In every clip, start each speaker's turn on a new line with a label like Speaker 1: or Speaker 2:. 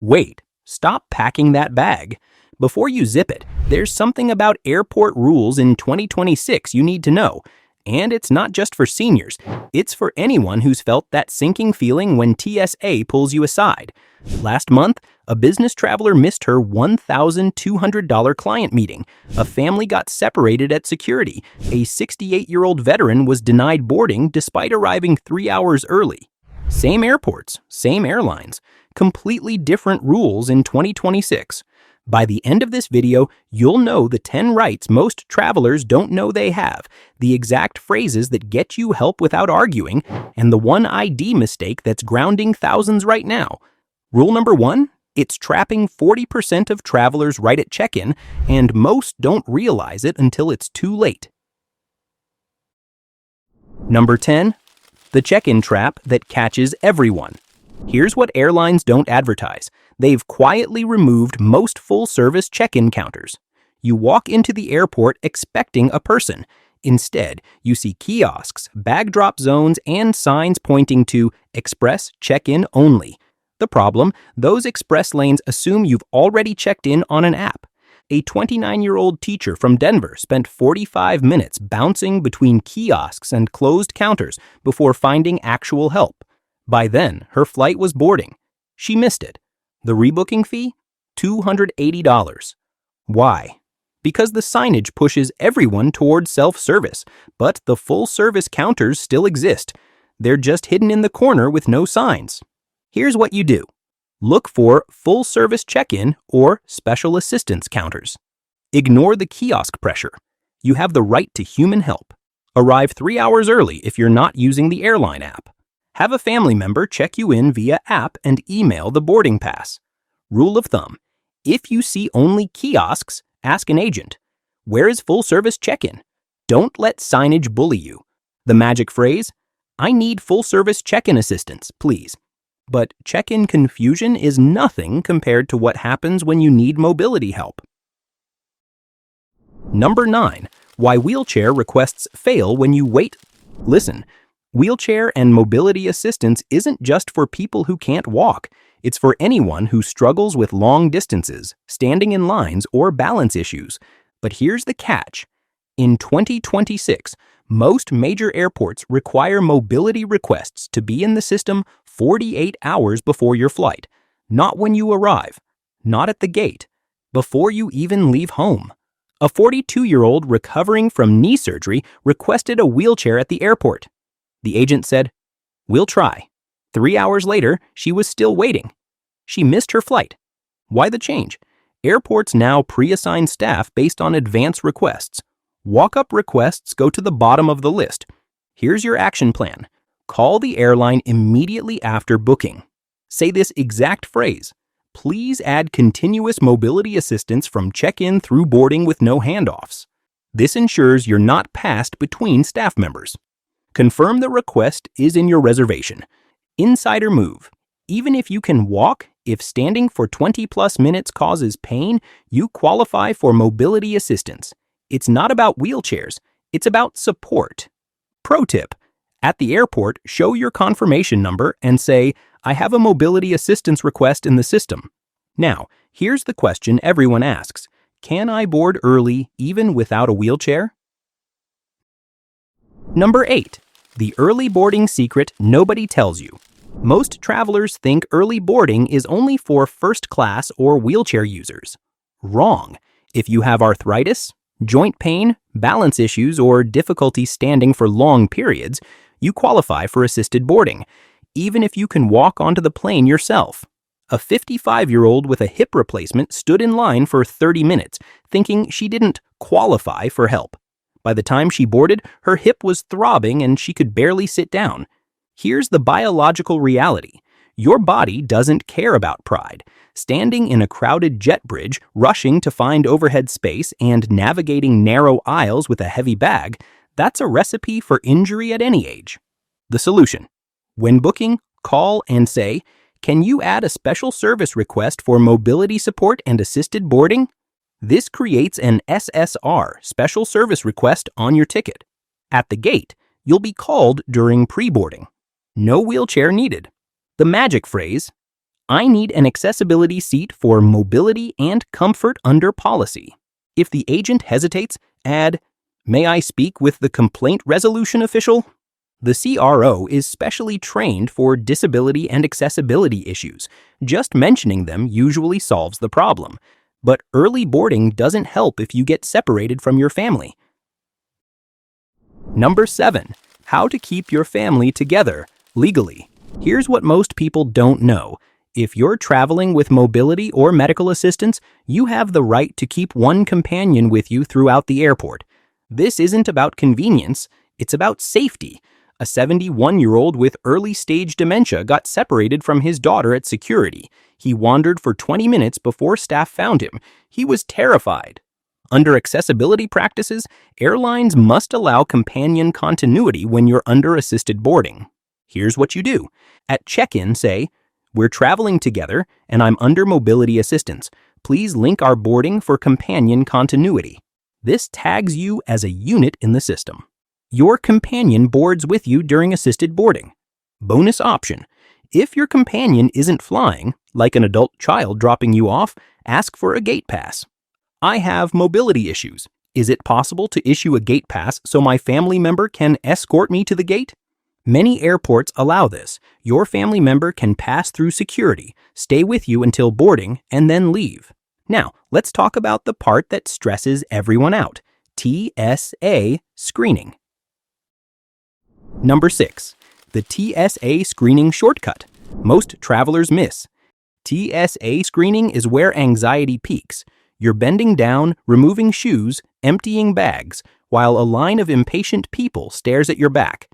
Speaker 1: Wait, stop packing that bag. Before you zip it, there's something about airport rules in 2026 you need to know. And it's not just for seniors, it's for anyone who's felt that sinking feeling when TSA pulls you aside. Last month, a business traveler missed her $1,200 client meeting. A family got separated at security. A 68-year-old veteran was denied boarding despite arriving 3 hours early. Same airports, same airlines, completely different rules in 2026. By the end of this video, you'll know the 10 rights most travelers don't know they have, the exact phrases that get you help without arguing, and the one ID mistake that's grounding thousands right now. Rule number 1, it's trapping 40% of travelers right at check-in, and most don't realize it until it's too late. Number 10, the check-in trap that catches everyone. Here's what airlines don't advertise. They've quietly removed most full-service check-in counters. You walk into the airport expecting a person. Instead, you see kiosks, bag drop zones, and signs pointing to express check-in only. The problem, those express lanes assume you've already checked in on an app. A 29-year-old teacher from Denver spent 45 minutes bouncing between kiosks and closed counters before finding actual help. By then, her flight was boarding. She missed it. The rebooking fee? $280. Why? Because the signage pushes everyone towards self-service, but the full-service counters still exist. They're just hidden in the corner with no signs. Here's what you do. Look for full-service check-in or special assistance counters. Ignore the kiosk pressure. You have the right to human help. Arrive 3 hours early if you're not using the airline app. Have a family member check you in via app and email the boarding pass. Rule of thumb, if you see only kiosks, ask an agent. Where is full-service check-in? Don't let signage bully you. The magic phrase, I need full-service check-in assistance, please. But check-in confusion is nothing compared to what happens when you need mobility help. Number 9, why wheelchair requests fail when you wait. Listen. Wheelchair and mobility assistance isn't just for people who can't walk. It's for anyone who struggles with long distances, standing in lines, or balance issues. But here's the catch. In 2026, most major airports require mobility requests to be in the system 48 hours before your flight. Not when you arrive, not at the gate, before you even leave home. A 42-year-old recovering from knee surgery requested a wheelchair at the airport. The agent said, "We'll try." 3 hours later, she was still waiting. She missed her flight. Why the change? Airports now pre-assign staff based on advance requests. Walk-up requests go to the bottom of the list. Here's your action plan. Call the airline immediately after booking. Say this exact phrase. Please add continuous mobility assistance from check-in through boarding with no handoffs. This ensures you're not passed between staff members. Confirm the request is in your reservation. Insider move. Even if you can walk, if standing for 20+ minutes causes pain, you qualify for mobility assistance. It's not about wheelchairs, it's about support. Pro tip. At the airport, show your confirmation number and say, I have a mobility assistance request in the system. Now, here's the question everyone asks. Can I board early even without a wheelchair? Number 8. The early boarding secret nobody tells you. Most travelers think early boarding is only for first class or wheelchair users. Wrong. If you have arthritis, joint pain, balance issues, or difficulty standing for long periods, you qualify for assisted boarding, even if you can walk onto the plane yourself. A 55-year-old with a hip replacement stood in line for 30 minutes, thinking she didn't qualify for help. By the time she boarded, her hip was throbbing and she could barely sit down. Here's the biological reality. Your body doesn't care about pride. Standing in a crowded jet bridge, rushing to find overhead space, and navigating narrow aisles with a heavy bag, that's a recipe for injury at any age. The solution. When booking, call and say, "Can you add a special service request for mobility support and assisted boarding?" This creates an SSR, special service request, on your ticket. At the gate, you'll be called during pre-boarding. No wheelchair needed. The magic phrase, I need an accessibility seat for mobility and comfort under policy. If the agent hesitates, add, "May I speak with the complaint resolution official?" The CRO is specially trained for disability and accessibility issues. Just mentioning them usually solves the problem. But early boarding doesn't help if you get separated from your family. Number 7. How to keep your family together legally. Here's what most people don't know. If you're traveling with mobility or medical assistance, you have the right to keep one companion with you throughout the airport. This isn't about convenience, it's about safety. A 71-year-old with early-stage dementia got separated from his daughter at security. He wandered for 20 minutes before staff found him. He was terrified. Under accessibility practices, airlines must allow companion continuity when you're under assisted boarding. Here's what you do. At check-in, say, "We're traveling together, and I'm under mobility assistance. Please link our boarding for companion continuity." This tags you as a unit in the system. Your companion boards with you during assisted boarding. Bonus option. If your companion isn't flying, like an adult child dropping you off, ask for a gate pass. I have mobility issues. Is it possible to issue a gate pass so my family member can escort me to the gate? Many airports allow this. Your family member can pass through security, stay with you until boarding, and then leave. Now, let's talk about the part that stresses everyone out. TSA Screening. Number 6. The TSA Screening Shortcut. Most travelers miss. TSA Screening is where anxiety peaks. You're bending down, removing shoes, emptying bags, while a line of impatient people stares at your back.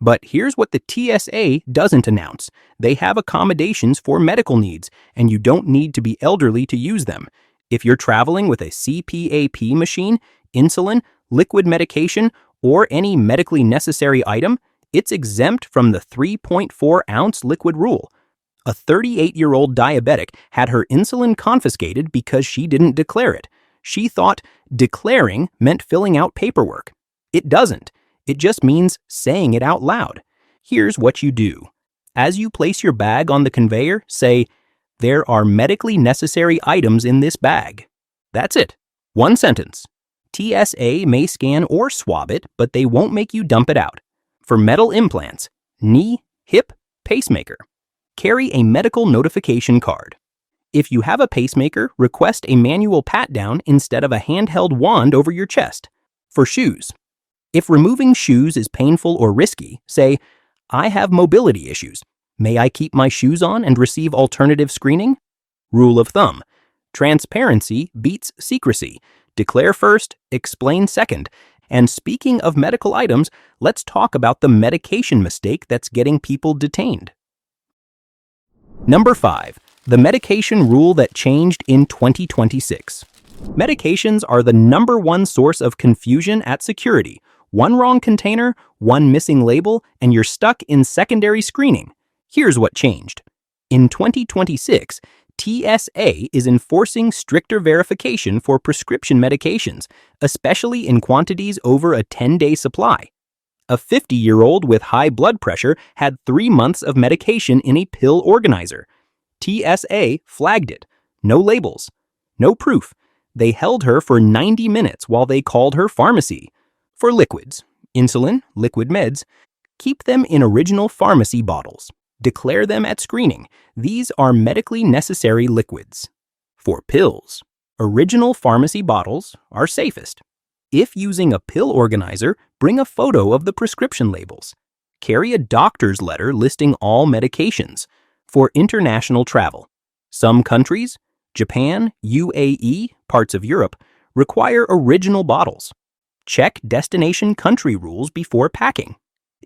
Speaker 1: But here's what the TSA doesn't announce. They have accommodations for medical needs, and you don't need to be elderly to use them. If you're traveling with a CPAP machine, insulin, liquid medication, or any medically necessary item, it's exempt from the 3.4-ounce liquid rule. A 38-year-old diabetic had her insulin confiscated because she didn't declare it. She thought declaring meant filling out paperwork. It doesn't. It just means saying it out loud. Here's what you do. As you place your bag on the conveyor, say, "There are medically necessary items in this bag." That's it. One sentence. TSA may scan or swab it, but they won't make you dump it out. For metal implants, knee, hip, pacemaker, carry a medical notification card. If you have a pacemaker, request a manual pat-down instead of a handheld wand over your chest. For shoes, if removing shoes is painful or risky, say, "I have mobility issues. May I keep my shoes on and receive alternative screening?" Rule of thumb. Transparency beats secrecy. Declare first, explain second. And speaking of medical items, let's talk about the medication mistake that's getting people detained. Number 5. The medication rule that changed in 2026. Medications are the number one source of confusion at security. One wrong container, one missing label, and you're stuck in secondary screening. Here's what changed. In 2026, TSA is enforcing stricter verification for prescription medications, especially in quantities over a 10-day supply. A 50-year-old with high blood pressure had 3 months of medication in a pill organizer. TSA flagged it. No labels. No proof. They held her for 90 minutes while they called her pharmacy. For liquids, insulin, liquid meds, keep them in original pharmacy bottles. Declare them at screening. These are medically necessary liquids. For pills, original pharmacy bottles are safest. If using a pill organizer, bring a photo of the prescription labels. Carry a doctor's letter listing all medications. For international travel, some countries, Japan, UAE, parts of Europe, require original bottles. Check destination country rules before packing.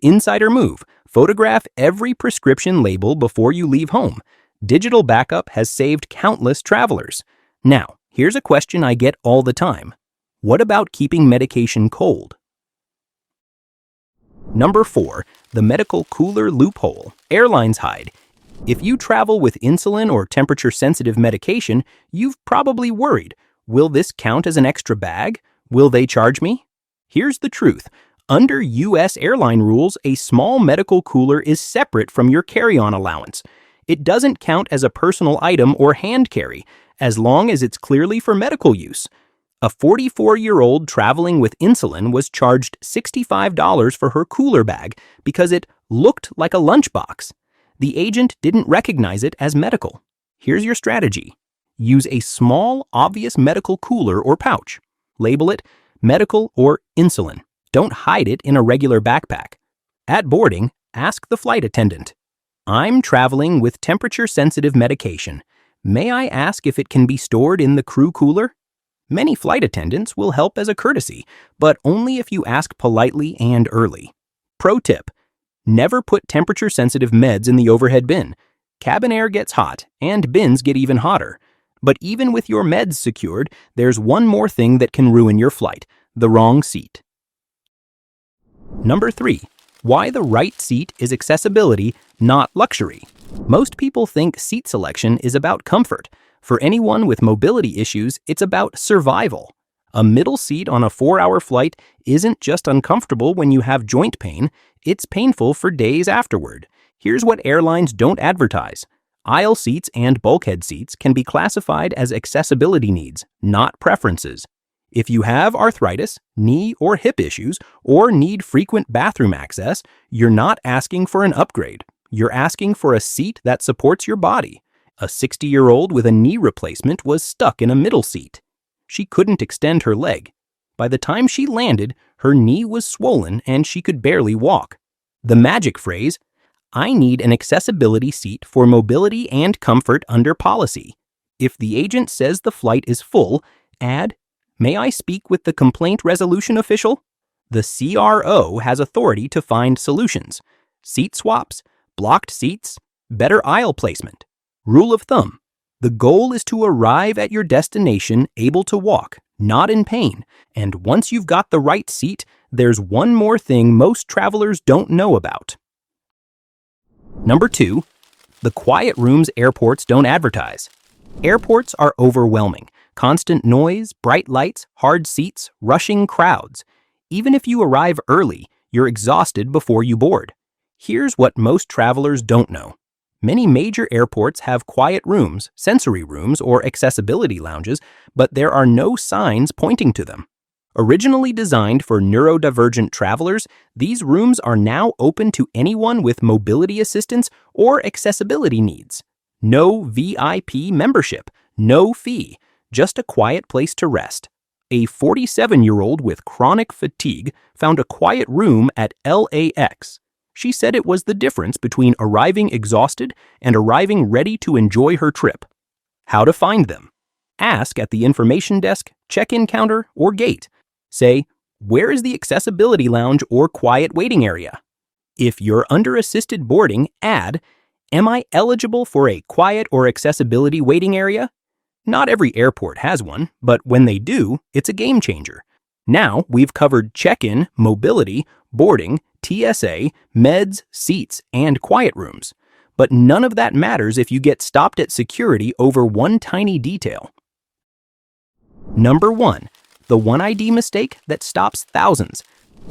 Speaker 1: Insider move. Photograph every prescription label before you leave home. Digital backup has saved countless travelers. Now, here's a question I get all the time. What about keeping medication cold? Number 4. The medical cooler loophole. Airlines hide. If you travel with insulin or temperature-sensitive medication, you've probably worried, will this count as an extra bag? Will they charge me? Here's the truth. Under U.S. airline rules, a small medical cooler is separate from your carry-on allowance. It doesn't count as a personal item or hand carry, as long as it's clearly for medical use. A 44-year-old traveling with insulin was charged $65 for her cooler bag because it looked like a lunchbox. The agent didn't recognize it as medical. Here's your strategy. Use a small, obvious medical cooler or pouch. Label it medical or insulin. Don't hide it in a regular backpack. At boarding, ask the flight attendant, "I'm traveling with temperature-sensitive medication. May I ask if it can be stored in the crew cooler?" Many flight attendants will help as a courtesy, but only if you ask politely and early. Pro tip: never put temperature-sensitive meds in the overhead bin. Cabin air gets hot, and bins get even hotter. But even with your meds secured, there's one more thing that can ruin your flight: the wrong seat. Number 3. Why the right seat is accessibility, not luxury. Most people think seat selection is about comfort. For anyone with mobility issues, it's about survival. A middle seat on a 4-hour flight isn't just uncomfortable when you have joint pain, it's painful for days afterward. Here's what airlines don't advertise. Aisle seats and bulkhead seats can be classified as accessibility needs, not preferences. If you have arthritis, knee or hip issues, or need frequent bathroom access, you're not asking for an upgrade. You're asking for a seat that supports your body. A 60-year-old with a knee replacement was stuck in a middle seat. She couldn't extend her leg. By the time she landed, her knee was swollen and she could barely walk. The magic phrase, "I need an accessibility seat for mobility and comfort under policy." If the agent says the flight is full, add, "May I speak with the complaint resolution official?" The CRO has authority to find solutions: seat swaps, blocked seats, better aisle placement. Rule of thumb: the goal is to arrive at your destination able to walk, not in pain. And once you've got the right seat, there's one more thing most travelers don't know about. Number 2. The quiet rooms airports don't advertise. Airports are overwhelming. Constant noise, bright lights, hard seats, rushing crowds. Even if you arrive early, you're exhausted before you board. Here's what most travelers don't know. Many major airports have quiet rooms, sensory rooms, or accessibility lounges, but there are no signs pointing to them. Originally designed for neurodivergent travelers, these rooms are now open to anyone with mobility assistance or accessibility needs. No VIP membership, no fee, just a quiet place to rest. A 47-year-old with chronic fatigue found a quiet room at LAX. She said it was the difference between arriving exhausted and arriving ready to enjoy her trip. How to find them? Ask at the information desk, check-in counter, or gate. Say, "Where is the accessibility lounge or quiet waiting area?" If you're under assisted boarding, add, "Am I eligible for a quiet or accessibility waiting area?" Not every airport has one, but when they do, it's a game changer. Now we've covered check-in, mobility, boarding, TSA, meds, seats, and quiet rooms. But none of that matters if you get stopped at security over one tiny detail. Number 1. The one ID mistake that stops thousands.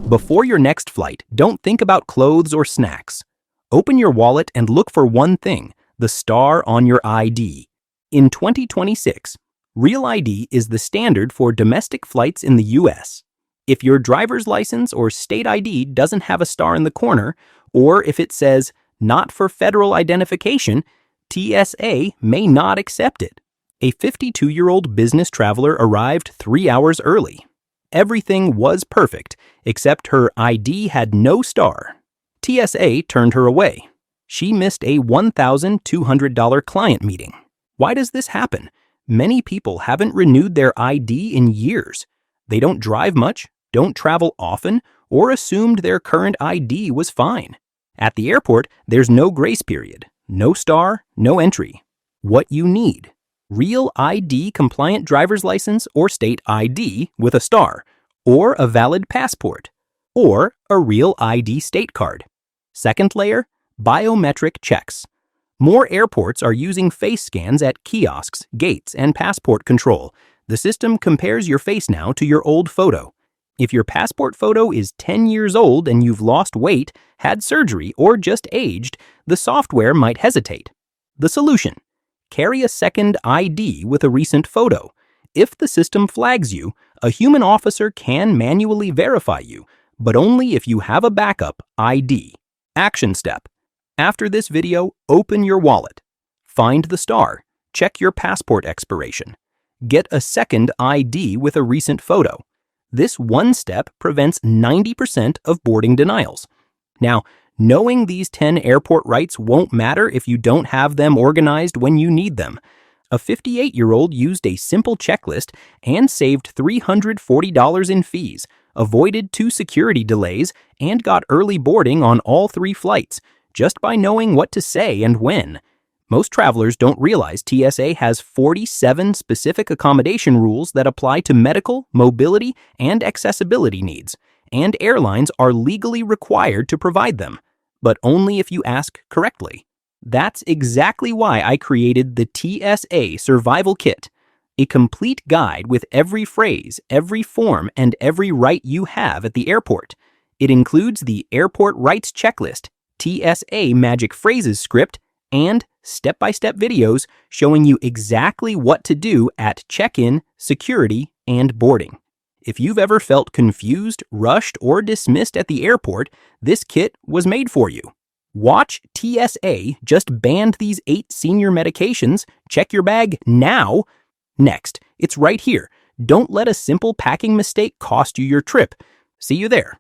Speaker 1: Before your next flight, don't think about clothes or snacks. Open your wallet and look for one thing: the star on your ID. In 2026, Real ID is the standard for domestic flights in the US. If your driver's license or state ID doesn't have a star in the corner, or if it says "not for federal identification," TSA may not accept it. A 52-year-old business traveler arrived 3 hours early. Everything was perfect, except her ID had no star. TSA turned her away. She missed a $1,200 client meeting. Why does this happen? Many people haven't renewed their ID in years. They don't drive much, don't travel often, or assumed their current ID was fine. At the airport, there's no grace period, no star, no entry. What you need: Real ID compliant driver's license or state ID with a star, or a valid passport, or a Real ID state card. Second layer: biometric checks. More airports are using face scans at kiosks, gates, and passport control. The system compares your face now to your old photo. If your passport photo is 10 years old and you've lost weight, had surgery, or just aged, the software might hesitate. The solution: carry a second ID with a recent photo. If the system flags you, a human officer can manually verify you, but only if you have a backup ID. Action step: after this video, open your wallet. Find the star. Check your passport expiration. Get a second ID with a recent photo. This one step prevents 90% of boarding denials. Now, knowing these 10 airport rights won't matter if you don't have them organized when you need them. A 58-year-old used a simple checklist and saved $340 in fees, avoided 2 security delays, and got early boarding on all 3 flights, just by knowing what to say and when. Most travelers don't realize TSA has 47 specific accommodation rules that apply to medical, mobility, and accessibility needs, and airlines are legally required to provide them, but only if you ask correctly. That's exactly why I created the TSA Survival Kit, a complete guide with every phrase, every form, and every right you have at the airport. It includes the Airport Rights Checklist, TSA Magic Phrases script, and step-by-step videos showing you exactly what to do at check-in, security, and boarding. If you've ever felt confused, rushed, or dismissed at the airport, this kit was made for you. Watch TSA just banned these 8 senior medications. Check your bag now. Next, it's right here. Don't let a simple packing mistake cost you your trip. See you there.